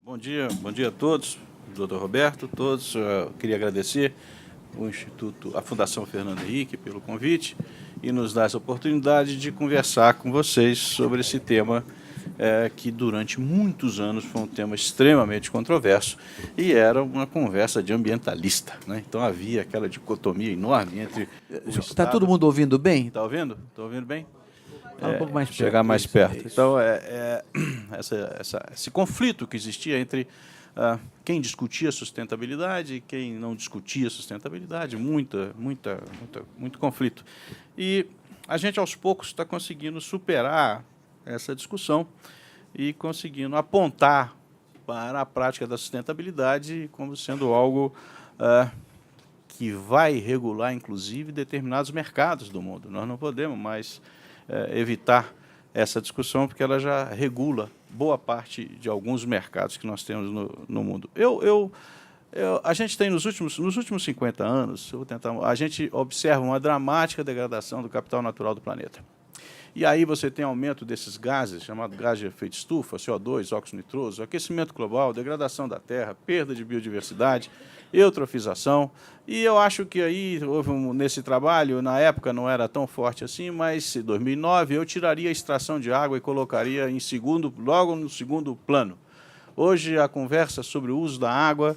Bom dia a todos, doutor Roberto, todos. Eu queria agradecer a Fundação Fernando Henrique pelo convite e nos dar essa oportunidade de conversar com vocês sobre esse tema que durante muitos anos foi um tema extremamente controverso e era uma conversa de ambientalista, né? Então havia aquela dicotomia enorme entre o Estado... Está todo mundo ouvindo bem? Está ouvindo? Está ouvindo bem? Fala um pouco mais perto. Chegar mais Isso, perto. isso. Então, esse conflito que existia entre quem discutia sustentabilidade e quem não discutia sustentabilidade, muito conflito. E a gente, aos poucos, está conseguindo superar essa discussão e conseguindo apontar para a prática da sustentabilidade como sendo algo que vai regular, inclusive, determinados mercados do mundo. Nós não podemos mais evitar essa discussão, porque ela já regula boa parte de alguns mercados que nós temos no mundo. A gente tem, nos últimos 50 anos, a gente observa uma dramática degradação do capital natural do planeta. E aí você tem aumento desses gases, chamado gás de efeito estufa, CO2, óxido nitroso, aquecimento global, degradação da terra, perda de biodiversidade, eutrofização. E eu acho que aí houve nesse trabalho, na época não era tão forte assim, mas em 2009 eu tiraria a extração de água e colocaria logo no segundo plano. Hoje a conversa sobre o uso da água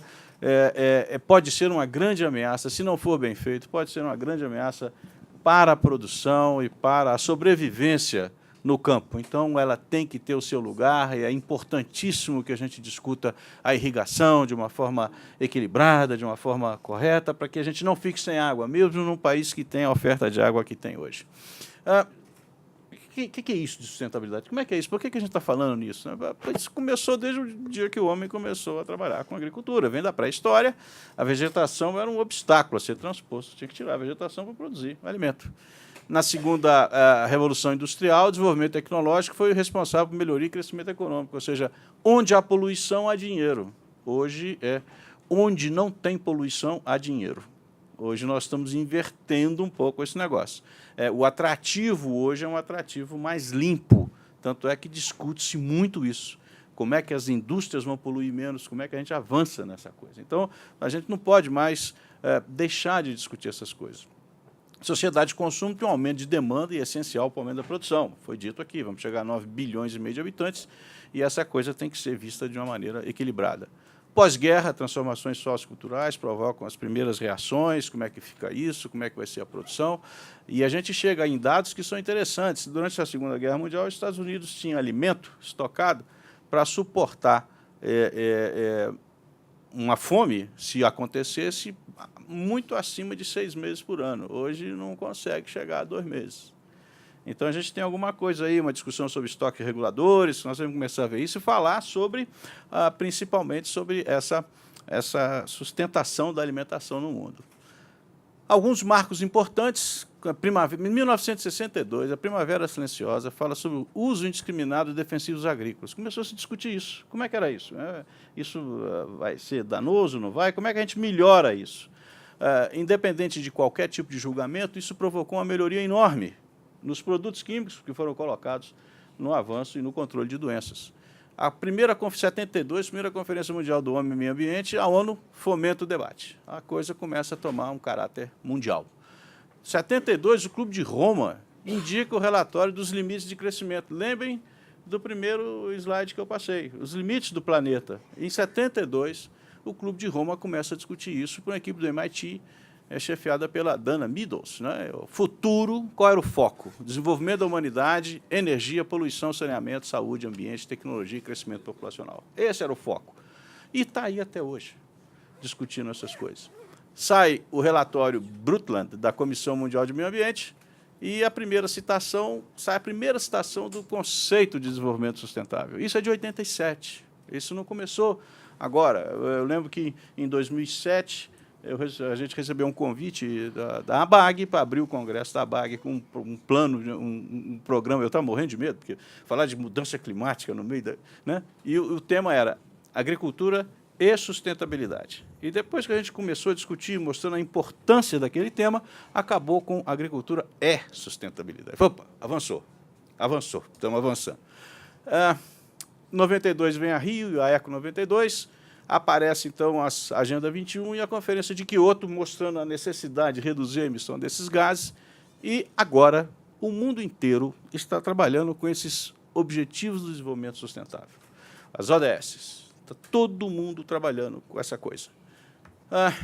pode ser uma grande ameaça, se não for bem feito, pode ser uma grande ameaça para a produção e para a sobrevivência no campo. Então, ela tem que ter o seu lugar, e é importantíssimo que a gente discuta a irrigação de uma forma equilibrada, de uma forma correta, para que a gente não fique sem água, mesmo num país que tem a oferta de água que tem hoje. O que é isso de sustentabilidade? Como é que é isso? Por que a gente está falando nisso? Isso começou desde o dia que o homem começou a trabalhar com agricultura. Vem da pré-história, a vegetação era um obstáculo a ser transposto. Tinha que tirar a vegetação para produzir alimento. Na segunda Revolução Industrial, o desenvolvimento tecnológico foi o responsável por melhoria e crescimento econômico. Ou seja, onde há poluição, há dinheiro. Hoje onde não tem poluição, há dinheiro. Hoje nós estamos invertendo um pouco esse negócio. O atrativo hoje é um atrativo mais limpo, tanto é que discute-se muito isso. Como é que as indústrias vão poluir menos, como é que a gente avança nessa coisa. Então, a gente não pode mais deixar de discutir essas coisas. A sociedade de consumo tem um aumento de demanda e é essencial para o aumento da produção. Foi dito aqui, vamos chegar a 9,5 bilhões de habitantes, e essa coisa tem que ser vista de uma maneira equilibrada. Pós-guerra, transformações socioculturais provocam as primeiras reações, como é que fica isso, como é que vai ser a produção. E a gente chega em dados que são interessantes. Durante a Segunda Guerra Mundial, os Estados Unidos tinham alimento estocado para suportar uma fome, se acontecesse, muito acima de 6 meses por ano. Hoje não consegue chegar a 2 meses. Então, a gente tem alguma coisa aí, uma discussão sobre estoques reguladores, nós vamos começar a ver isso e falar sobre, principalmente, sobre essa sustentação da alimentação no mundo. Alguns marcos importantes. Em 1962, a Primavera Silenciosa fala sobre o uso indiscriminado de defensivos agrícolas. Começou a se discutir isso. Como é que era isso? Isso vai ser danoso, não vai? Como é que a gente melhora isso? Independente de qualquer tipo de julgamento, isso provocou uma melhoria enorme nos produtos químicos que foram colocados no avanço e no controle de doenças. A primeira 72, primeira Conferência Mundial do Homem e Meio Ambiente, a ONU fomenta o debate. A coisa começa a tomar um caráter mundial. Em 72, o Clube de Roma indica o relatório dos limites de crescimento. Lembrem do primeiro slide que eu passei, os limites do planeta. Em 72, o Clube de Roma começa a discutir isso com a equipe do MIT, chefiada pela Dana Meadows, né? O futuro, qual era o foco? Desenvolvimento da humanidade, energia, poluição, saneamento, saúde, ambiente, tecnologia e crescimento populacional. Esse era o foco. E está aí até hoje, discutindo essas coisas. Sai o relatório Brundtland, da Comissão Mundial de Meio Ambiente, e sai a primeira citação do conceito de desenvolvimento sustentável. Isso é de 87. Isso não começou agora. Eu lembro que, em 2007, a gente recebeu um convite da ABAG para abrir o congresso da ABAG com um plano, um programa. Eu estava morrendo de medo, porque falar de mudança climática no meio da... Né? E o tema era agricultura e sustentabilidade. E depois que a gente começou a discutir, mostrando a importância daquele tema, acabou com agricultura e sustentabilidade. Opa, avançou, estamos avançando. 92 vem a Rio e a Eco 92, aparece então a Agenda 21 e a Conferência de Quioto, mostrando a necessidade de reduzir a emissão desses gases, e agora o mundo inteiro está trabalhando com esses Objetivos do Desenvolvimento Sustentável, as ODS. Está todo mundo trabalhando com essa coisa.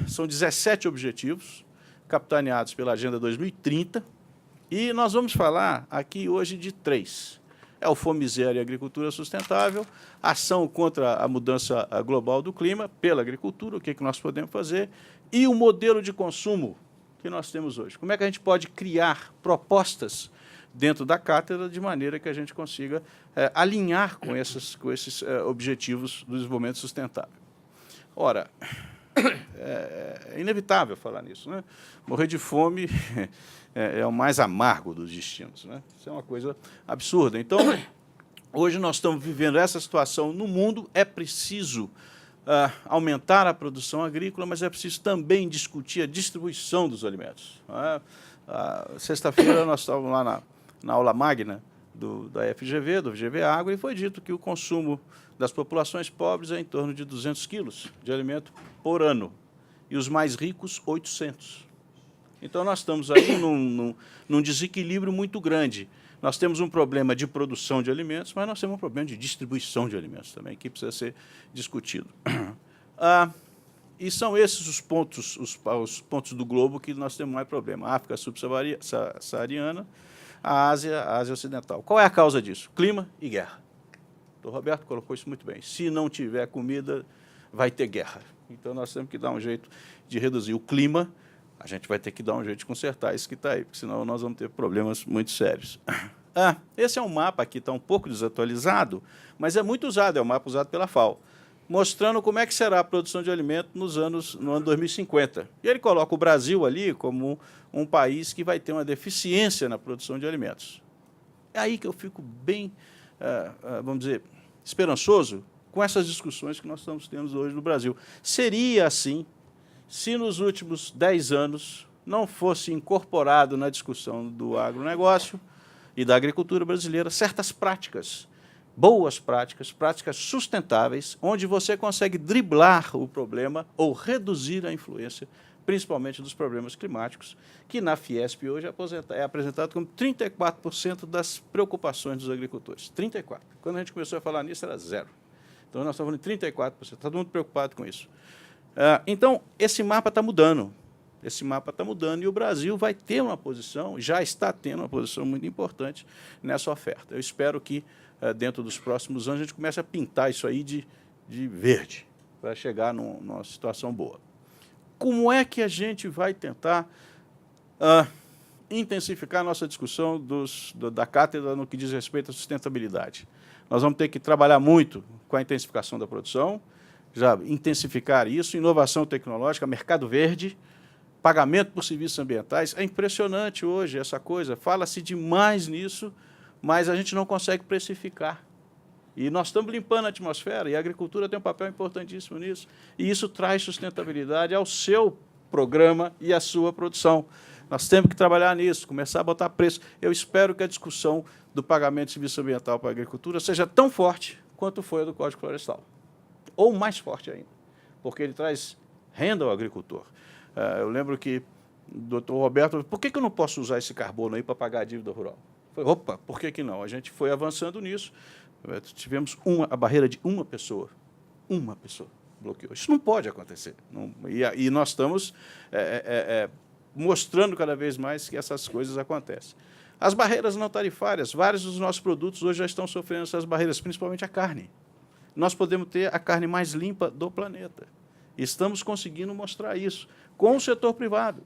São 17 objetivos, capitaneados pela Agenda 2030, e nós vamos falar aqui hoje de 3. É o Fome Zero e Agricultura Sustentável, ação contra a mudança global do clima pela agricultura, o que nós podemos fazer, e o modelo de consumo que nós temos hoje. Como é que a gente pode criar propostas dentro da cátedra de maneira que a gente consiga alinhar com esses objetivos do desenvolvimento sustentável. Ora, é inevitável falar nisso, né? Morrer de fome é o mais amargo dos destinos, né? Isso é uma coisa absurda. Então, hoje nós estamos vivendo essa situação no mundo, é preciso aumentar a produção agrícola, mas é preciso também discutir a distribuição dos alimentos. Sexta-feira nós estávamos lá na aula magna da FGV, do FGV Agro, e foi dito que o consumo das populações pobres é em torno de 200 quilos de alimento por ano, e os mais ricos, 800. Então, nós estamos aí num desequilíbrio muito grande. Nós temos um problema de produção de alimentos, mas nós temos um problema de distribuição de alimentos também, que precisa ser discutido. E são esses os pontos do globo que nós temos mais problema. A África subsaariana, a Ásia Ocidental. Qual é a causa disso? Clima e guerra. O Roberto colocou isso muito bem. Se não tiver comida, vai ter guerra. Então, nós temos que dar um jeito de reduzir o clima. A gente vai ter que dar um jeito de consertar isso que está aí, porque senão nós vamos ter problemas muito sérios. Esse é um mapa aqui, está um pouco desatualizado, mas é muito usado, é um mapa usado pela FAO, mostrando como é que será a produção de alimento no ano 2050. E ele coloca o Brasil ali como um país que vai ter uma deficiência na produção de alimentos. É aí que eu fico bem, vamos dizer, esperançoso com essas discussões que nós estamos tendo hoje no Brasil. Seria assim se nos últimos 10 anos não fosse incorporado na discussão do agronegócio e da agricultura brasileira certas práticas, boas práticas, práticas sustentáveis, onde você consegue driblar o problema ou reduzir a influência, principalmente dos problemas climáticos, que na Fiesp hoje é apresentado como 34% das preocupações dos agricultores. 34%. Quando a gente começou a falar nisso, era 0%. Então, nós estamos falando de 34%. Está todo mundo preocupado com isso. Então, esse mapa está mudando. Esse mapa está mudando e o Brasil vai ter uma posição, já está tendo uma posição muito importante nessa oferta. Eu espero que, dentro dos próximos anos, a gente comece a pintar isso aí de verde, para chegar numa situação boa. Como é que a gente vai tentar intensificar a nossa discussão da cátedra no que diz respeito à sustentabilidade? Nós vamos ter que trabalhar muito com a intensificação da produção, já intensificar isso, inovação tecnológica, mercado verde, pagamento por serviços ambientais. É impressionante hoje essa coisa, fala-se demais nisso, mas a gente não consegue precificar. E nós estamos limpando a atmosfera, e a agricultura tem um papel importantíssimo nisso, e isso traz sustentabilidade ao seu programa e à sua produção. Nós temos que trabalhar nisso, começar a botar preço. Eu espero que a discussão do pagamento de serviço ambiental para a agricultura seja tão forte quanto foi a do Código Florestal, ou mais forte ainda, porque ele traz renda ao agricultor. Eu lembro que o doutor Roberto falou, por que eu não posso usar esse carbono aí para pagar a dívida rural? Eu falei, opa, por que não? A gente foi avançando nisso, tivemos a barreira de uma pessoa bloqueou. Isso não pode acontecer. E nós estamos mostrando cada vez mais que essas coisas acontecem. As barreiras não tarifárias, vários dos nossos produtos hoje já estão sofrendo essas barreiras, principalmente a carne. Nós podemos ter a carne mais limpa do planeta. Estamos conseguindo mostrar isso com o setor privado.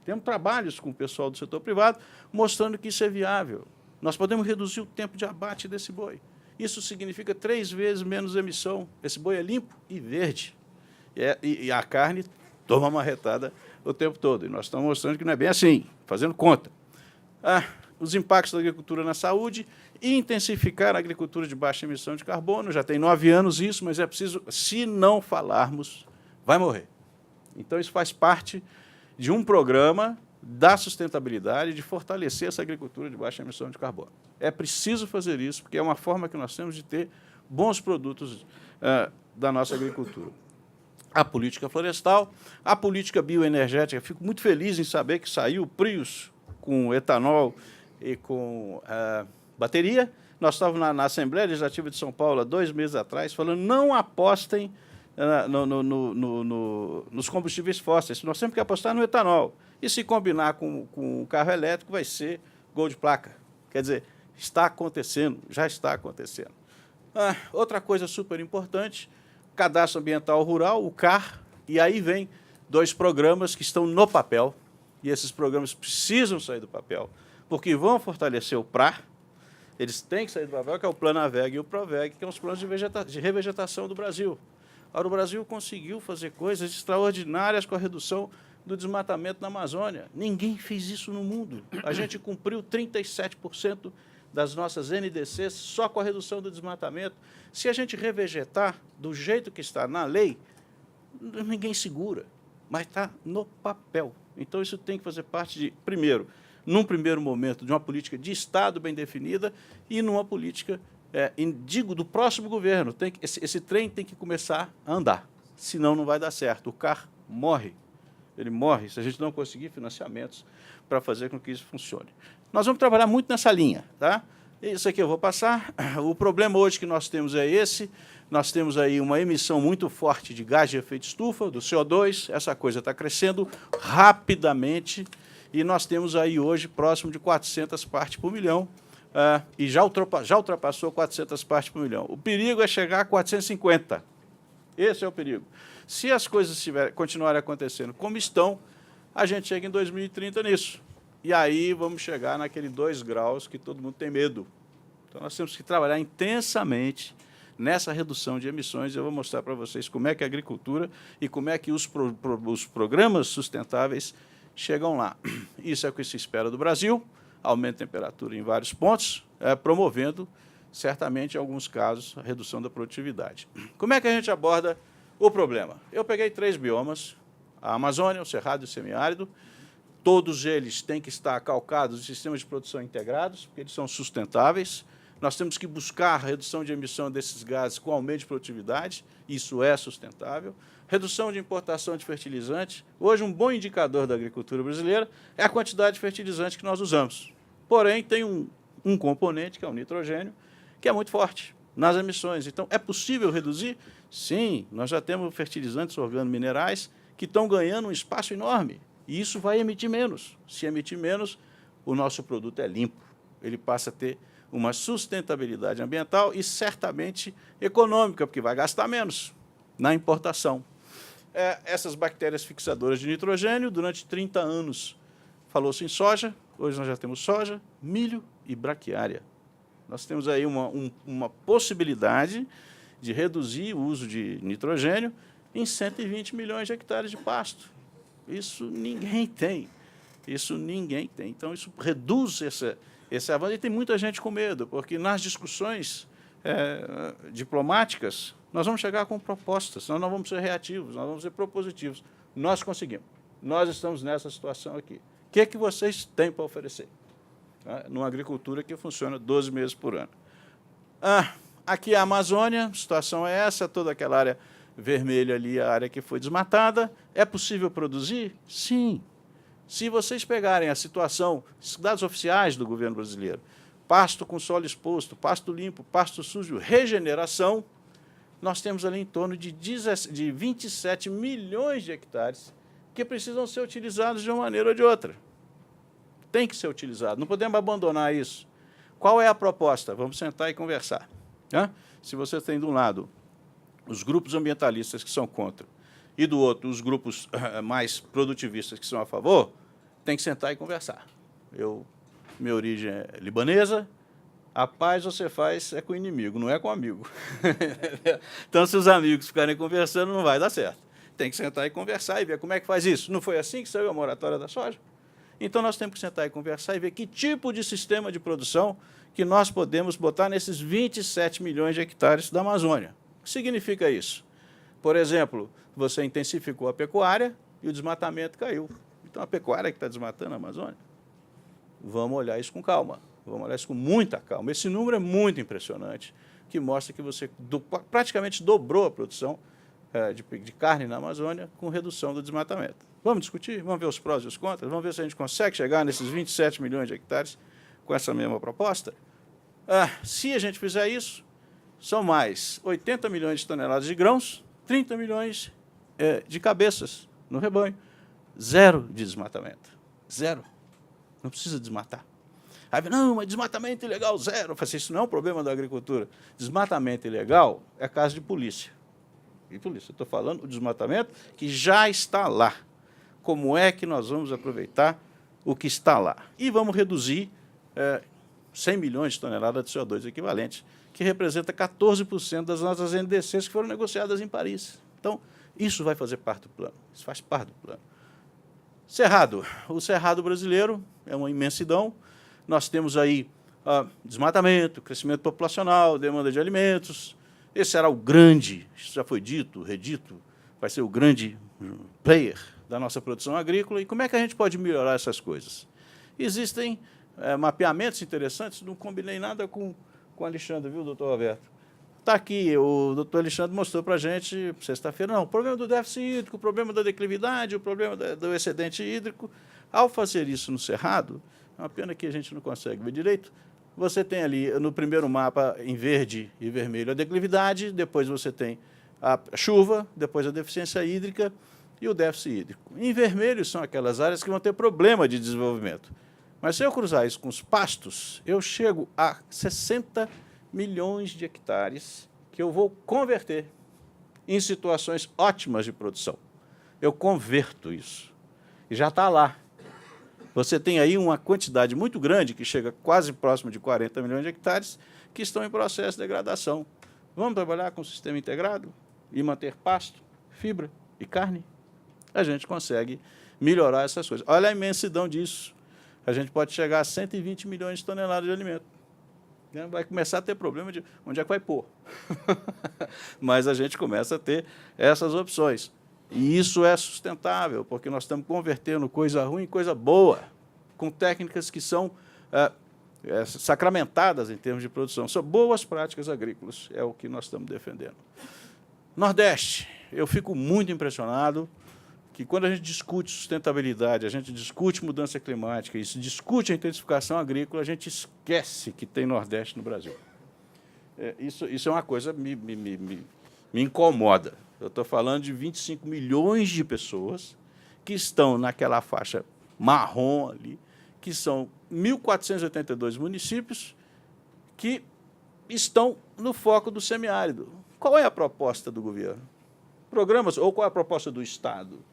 Temos trabalhos com o pessoal do setor privado mostrando que isso é viável. Nós podemos reduzir o tempo de abate desse boi. Isso significa 3 vezes menos emissão. Esse boi é limpo e verde. E a carne toma uma retada o tempo todo. E nós estamos mostrando que não é bem assim, fazendo conta. Os impactos da agricultura na saúde e intensificar a agricultura de baixa emissão de carbono. Já tem 9 anos isso, mas é preciso, se não falarmos, vai morrer. Então, isso faz parte de um programa da sustentabilidade, de fortalecer essa agricultura de baixa emissão de carbono. É preciso fazer isso, porque é uma forma que nós temos de ter bons produtos da nossa agricultura. A política florestal, a política bioenergética. Fico muito feliz em saber que saiu o Prius com etanol e com bateria. Nós estávamos na Assembleia Legislativa de São Paulo há 2 meses atrás, falando não apostem nos combustíveis fósseis. Nós temos que apostar no etanol. E se combinar com o carro elétrico, vai ser gol de placa. Quer dizer, está acontecendo, já está acontecendo. Outra coisa super importante, Cadastro Ambiental Rural, o CAR, e aí vem 2 programas que estão no papel, e esses programas precisam sair do papel, porque vão fortalecer o PRA, eles têm que sair do papel, que é o Plano AVEG e o PROVEG, que são os planos de revegetação do Brasil. Ora, o Brasil conseguiu fazer coisas extraordinárias com a redução do desmatamento na Amazônia. Ninguém fez isso no mundo. A gente cumpriu 37% das nossas NDCs só com a redução do desmatamento. Se a gente revegetar do jeito que está na lei, ninguém segura, mas está no papel. Então, isso tem que fazer parte de, primeiro, num primeiro momento, de uma política de Estado bem definida e numa política, digo, do próximo governo. Esse trem tem que começar a andar, senão não vai dar certo. O CAR morre. Ele morre se a gente não conseguir financiamentos para fazer com que isso funcione. Nós vamos trabalhar muito nessa linha, tá? Isso aqui eu vou passar. O problema hoje que nós temos é esse. Nós temos aí uma emissão muito forte de gás de efeito estufa, do CO2. Essa coisa está crescendo rapidamente e nós temos aí hoje próximo de 400 partes por milhão e já ultrapassou 400 partes por milhão. O perigo é chegar a 450. Esse é o perigo. Se as coisas continuarem acontecendo como estão, a gente chega em 2030 nisso. E aí vamos chegar naquele 2 graus que todo mundo tem medo. Então, nós temos que trabalhar intensamente nessa redução de emissões. Eu vou mostrar para vocês como é que a agricultura e como é que os programas sustentáveis chegam lá. Isso é o que se espera do Brasil, aumento de temperatura em vários pontos, promovendo, certamente, em alguns casos, a redução da produtividade. Como é que a gente aborda o problema? Eu peguei 3 biomas, a Amazônia, o Cerrado e o Semiárido. Todos eles têm que estar calcados em sistemas de produção integrados, porque eles são sustentáveis. Nós temos que buscar a redução de emissão desses gases com aumento de produtividade, isso é sustentável. Redução de importação de fertilizantes. Hoje, um bom indicador da agricultura brasileira é a quantidade de fertilizante que nós usamos. Porém, tem um componente, que é o nitrogênio, que é muito forte nas emissões. Então, é possível reduzir? Sim, nós já temos fertilizantes organominerais que estão ganhando um espaço enorme. E isso vai emitir menos. Se emitir menos, o nosso produto é limpo. Ele passa a ter uma sustentabilidade ambiental e, certamente, econômica, porque vai gastar menos na importação. Essas bactérias fixadoras de nitrogênio, durante 30 anos, falou-se em soja. Hoje nós já temos soja, milho e braquiária. Nós temos aí uma possibilidade de reduzir o uso de nitrogênio em 120 milhões de hectares de pasto. Isso ninguém tem. Isso ninguém tem. Então, isso reduz esse avanço. E tem muita gente com medo, porque nas discussões diplomáticas, nós vamos chegar com propostas, nós não vamos ser reativos, nós vamos ser propositivos. Nós conseguimos. Nós estamos nessa situação aqui. O que é que vocês têm para oferecer? Numa agricultura que funciona 12 meses por ano. Aqui é a Amazônia, a situação é essa, toda aquela área vermelha ali, a área que foi desmatada. É possível produzir? Sim. Se vocês pegarem a situação, dados oficiais do governo brasileiro, pasto com solo exposto, pasto limpo, pasto sujo, regeneração, nós temos ali em torno de 27 milhões de hectares que precisam ser utilizados de uma maneira ou de outra. Tem que ser utilizado, não podemos abandonar isso. Qual é a proposta? Vamos sentar e conversar. Se você tem, de um lado, os grupos ambientalistas que são contra, e do outro, os grupos mais produtivistas que são a favor, tem que sentar e conversar. Minha origem é libanesa, a paz você faz com o inimigo, não é com o amigo. Então, se os amigos ficarem conversando, não vai dar certo. Tem que sentar e conversar e ver como é que faz isso. Não foi assim que saiu a moratória da soja? Então, nós temos que sentar e conversar e ver que tipo de sistema de produção que nós podemos botar nesses 27 milhões de hectares da Amazônia. O que significa isso? Por exemplo, você intensificou a pecuária e o desmatamento caiu. Então, a pecuária que está desmatando a Amazônia. Vamos olhar isso com calma. Vamos olhar isso com muita calma. Esse número é muito impressionante. que mostra que você praticamente dobrou a produção de carne na Amazônia com redução do desmatamento. Vamos discutir? Vamos ver os prós e os contras? Vamos ver se a gente consegue chegar nesses 27 milhões de hectares com essa mesma proposta? Se a gente fizer isso, são mais 80 milhões de toneladas de grãos, 30 milhões de cabeças no rebanho. Zero de desmatamento. Zero. Não precisa desmatar. Aí, não, mas desmatamento ilegal, zero. Eu falei assim, isso não é um problema da agricultura. Desmatamento ilegal é caso de polícia. E polícia, eu estou falando o desmatamento que já está lá. Como é que nós vamos aproveitar o que está lá? E vamos reduzir 100 milhões de toneladas de CO2 equivalente, que representa 14% das nossas NDCs que foram negociadas em Paris. Então, isso vai fazer parte do plano. Isso faz parte do plano. Cerrado. O cerrado brasileiro é uma imensidão. Nós temos aí desmatamento, crescimento populacional, demanda de alimentos. Esse será o grande, isso já foi dito, redito, vai ser o grande player da nossa produção agrícola. E como é que a gente pode melhorar essas coisas? Existem mapeamentos interessantes, não combinei nada com o Alexandre, viu, doutor Roberto? Está aqui, o doutor Alexandre mostrou para a gente, sexta-feira, não, o problema do déficit hídrico, o problema da declividade, o problema do excedente hídrico. Ao fazer isso no Cerrado, é uma pena que a gente não consegue ver direito, você tem ali, no primeiro mapa, em verde e vermelho, a declividade, depois você tem a chuva, depois a deficiência hídrica e o déficit hídrico. Em vermelho são aquelas áreas que vão ter problema de desenvolvimento. Mas se eu cruzar isso com os pastos, eu chego a 60 milhões de hectares que eu vou converter em situações ótimas de produção. Eu converto isso. E já está lá. Você tem aí uma quantidade muito grande, que chega quase próximo de 40 milhões de hectares, que estão em processo de degradação. Vamos trabalhar com o sistema integrado e manter pasto, fibra e carne? A gente consegue melhorar essas coisas. Olha a imensidão disso. A gente pode chegar a 120 milhões de toneladas de alimento. Vai começar a ter problema de onde é que vai pôr. Mas a gente começa a ter essas opções. E isso é sustentável, porque nós estamos convertendo coisa ruim em coisa boa, com técnicas que são sacramentadas em termos de produção. São boas práticas agrícolas, é o que nós estamos defendendo. Nordeste, eu fico muito impressionado que quando a gente discute sustentabilidade, a gente discute mudança climática, e se discute a intensificação agrícola, a gente esquece que tem Nordeste no Brasil. Isso é uma coisa que me incomoda. Eu estou falando de 25 milhões de pessoas que estão naquela faixa marrom ali, que são 1.482 municípios que estão no foco do semiárido. Qual é a proposta do governo? Programas, ou qual é a proposta do Estado?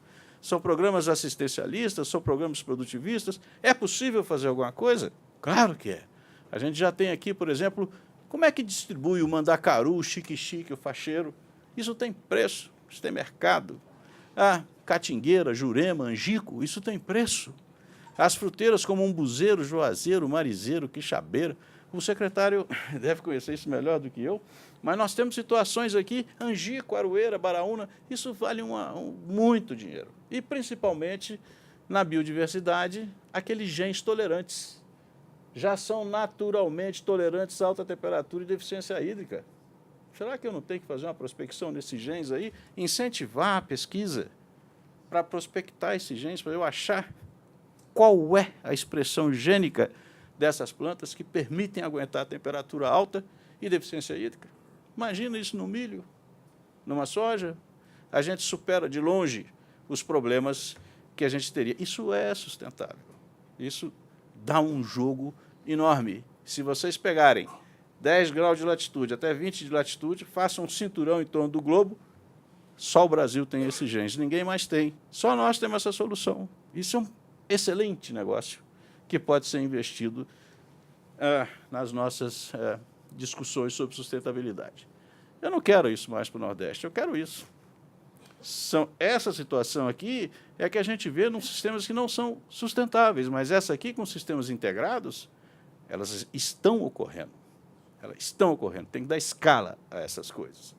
São programas assistencialistas, são programas produtivistas? É possível fazer alguma coisa? Claro que é. A gente já tem aqui, por exemplo, como é que distribui o mandacaru, o xique-xique, o facheiro? Isso tem preço, isso tem mercado. A catingueira, jurema, angico, isso tem preço. As fruteiras como umbuzeiro, juazeiro, marizeiro, quixabeira. O secretário deve conhecer isso melhor do que eu, mas nós temos situações aqui, angico, aroeira, baraúna, isso vale muito dinheiro. E, principalmente, na biodiversidade, aqueles genes tolerantes. Já são naturalmente tolerantes a alta temperatura e deficiência hídrica. Será que eu não tenho que fazer uma prospecção nesses genes aí? Incentivar a pesquisa para prospectar esses genes, para eu achar qual é a expressão gênica dessas plantas que permitem aguentar a temperatura alta e deficiência hídrica. Imagina isso no milho, numa soja. A gente supera de longe os problemas que a gente teria. Isso é sustentável. Isso dá um jogo enorme. Se vocês pegarem 10 graus de latitude até 20 de latitude, façam um cinturão em torno do globo, só o Brasil tem esses genes, ninguém mais tem. Só nós temos essa solução. Isso é um excelente negócio que pode ser investido nas nossas discussões sobre sustentabilidade. Eu não quero isso mais para o Nordeste, eu quero isso. Essa situação aqui é que a gente vê nos sistemas que não são sustentáveis, mas essa aqui, com sistemas integrados, elas estão ocorrendo. Elas estão ocorrendo, tem que dar escala a essas coisas.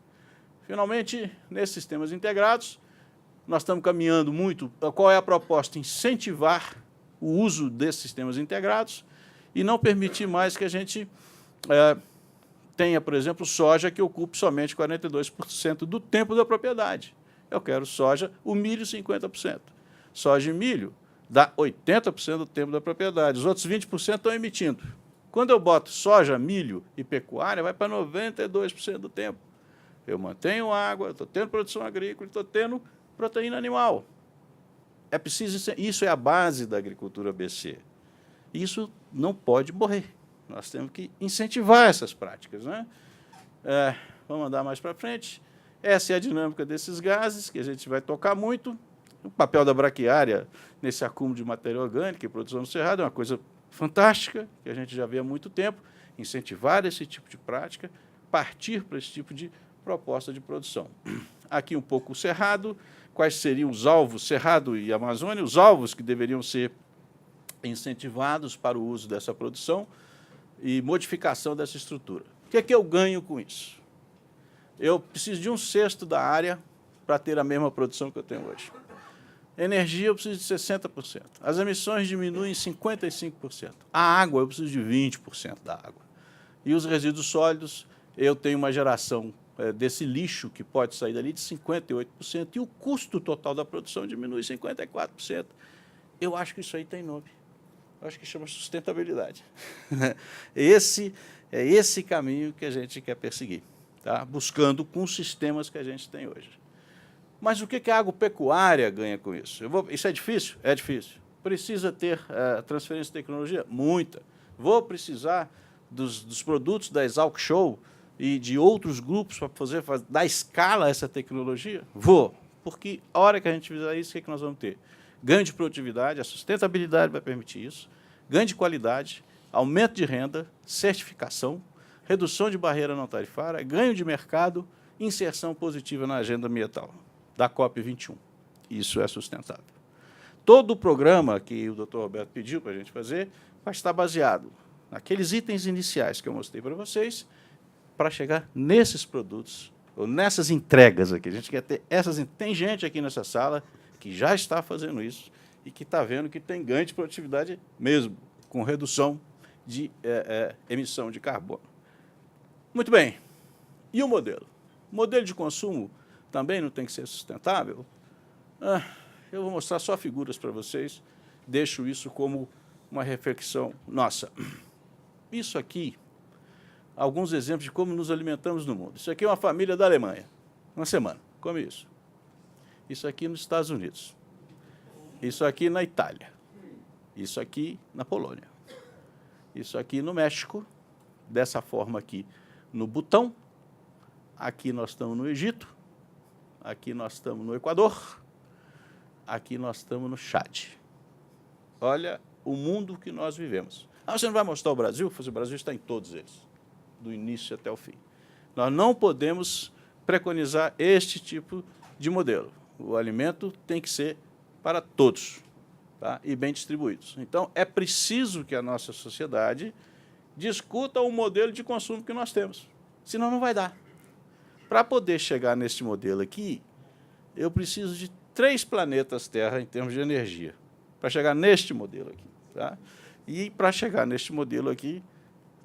Finalmente, nesses sistemas integrados, nós estamos caminhando muito. Qual é a proposta? Incentivar o uso desses sistemas integrados e não permitir mais que a gente tenha, por exemplo, soja que ocupe somente 42% do tempo da propriedade. Eu quero soja, o milho 50%. Soja e milho dá 80% do tempo da propriedade. Os outros 20% estão emitindo. Quando eu boto soja, milho e pecuária, vai para 92% do tempo. Eu mantenho água, estou tendo produção agrícola, estou tendo proteína animal. É preciso, isso é a base da agricultura ABC. Isso não pode morrer. Nós temos que incentivar essas práticas, né? Vamos andar mais para frente. Essa é a dinâmica desses gases, que a gente vai tocar muito. O papel da braquiária nesse acúmulo de matéria orgânica e produção no cerrado é uma coisa fantástica, que a gente já vê há muito tempo. Incentivar esse tipo de prática, partir para esse tipo de proposta de produção. Aqui um pouco o cerrado, quais seriam os alvos, Cerrado e Amazônia, os alvos que deveriam ser incentivados para o uso dessa produção e modificação dessa estrutura. O que é que eu ganho com isso? Eu preciso de 1/6 da área para ter a mesma produção que eu tenho hoje. Energia, eu preciso de 60%. As emissões diminuem em 55%. A água, eu preciso de 20% da água. E os resíduos sólidos, eu tenho uma geração desse lixo que pode sair dali de 58%, e o custo total da produção diminui 54%. Eu acho que isso aí tem nome. Eu acho que chama sustentabilidade. É esse caminho que a gente quer perseguir, tá? Buscando com os sistemas que a gente tem hoje. Mas o que a agropecuária ganha com isso? Isso é difícil? É difícil. Precisa ter transferência de tecnologia? Muita. Vou precisar dos produtos da Exalc Show e de outros grupos para dar escala a essa tecnologia? Vou. Porque a hora que a gente fizer isso, o que nós vamos ter? Ganho de produtividade, a sustentabilidade vai permitir isso, ganho de qualidade, aumento de renda, certificação, redução de barreira não tarifária, ganho de mercado, inserção positiva na agenda ambiental da COP21. Isso é sustentável. Todo o programa que o Dr. Roberto pediu para a gente fazer vai estar baseado naqueles itens iniciais que eu mostrei para vocês, para chegar nesses produtos, ou nessas entregas aqui. A gente quer ter essas... Tem gente aqui nessa sala que já está fazendo isso e que está vendo que tem ganho de produtividade mesmo, com redução de emissão de carbono. Muito bem. E o modelo? O modelo de consumo também não tem que ser sustentável? Eu vou mostrar só figuras para vocês, deixo isso como uma reflexão nossa. Isso aqui, alguns exemplos de como nos alimentamos no mundo. Isso aqui é uma família da Alemanha, uma semana, come isso. Isso aqui nos Estados Unidos. Isso aqui na Itália. Isso aqui na Polônia. Isso aqui no México, dessa forma aqui no Butão. Aqui nós estamos no Egito. Aqui nós estamos no Equador. Aqui nós estamos no Chad. Olha o mundo que nós vivemos. Você não vai mostrar o Brasil? O Brasil está em todos eles, do início até o fim. Nós não podemos preconizar este tipo de modelo. O alimento tem que ser para todos, tá? E bem distribuídos. Então, é preciso que a nossa sociedade discuta o modelo de consumo que nós temos, senão não vai dar. Para poder chegar nesse modelo aqui, eu preciso de 3 planetas Terra em termos de energia, para chegar neste modelo aqui, tá? E para chegar neste modelo aqui,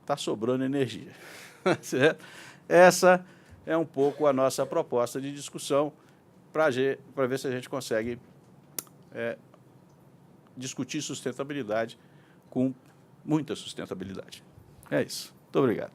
está sobrando energia. Certo? Essa é um pouco a nossa proposta de discussão para ver se a gente consegue discutir sustentabilidade com muita sustentabilidade. É isso. Muito obrigado.